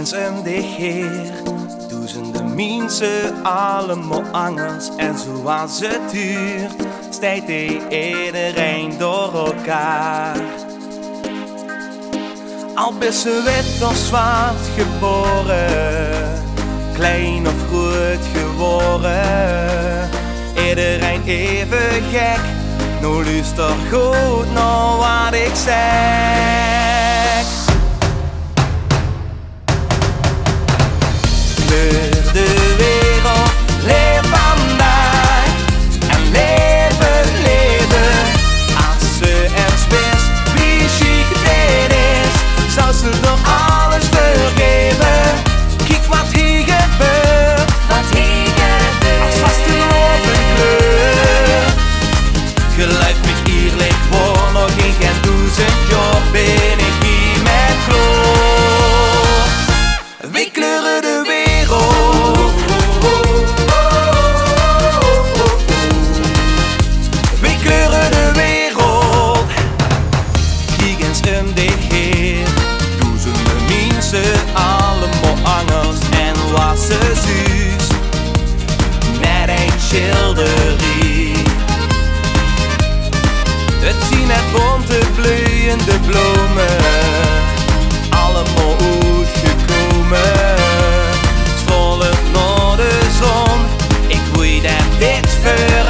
eens om de heer. Duizenden mensen, allemaal angels en zoals het duurt, stijgt iedereen door elkaar. Al is ze wit of zwart geboren, klein of goed geworden, iedereen even gek. Nou luister goed naar wat ik zeg. Kleur de wereld, leef vandaag en leven, leven. Als ze eens wist wie chic dit is, zou ze nog alles vergeven. Kijk wat hier gebeurt, als vast een kleur. Geluid mich eerlijk voor nog geen duizend jaar ben ik hier met gloor. We kleuren de wereld, we kleuren de wereld. Kijk eens om de heer, duizenden mensen, allemaal angels en wassen zuus. Net een schilderie. Het zien net bonte bloeiende bloemen, allemaal uitgekomen. Strolend naar de zon, ik weet dat dit voor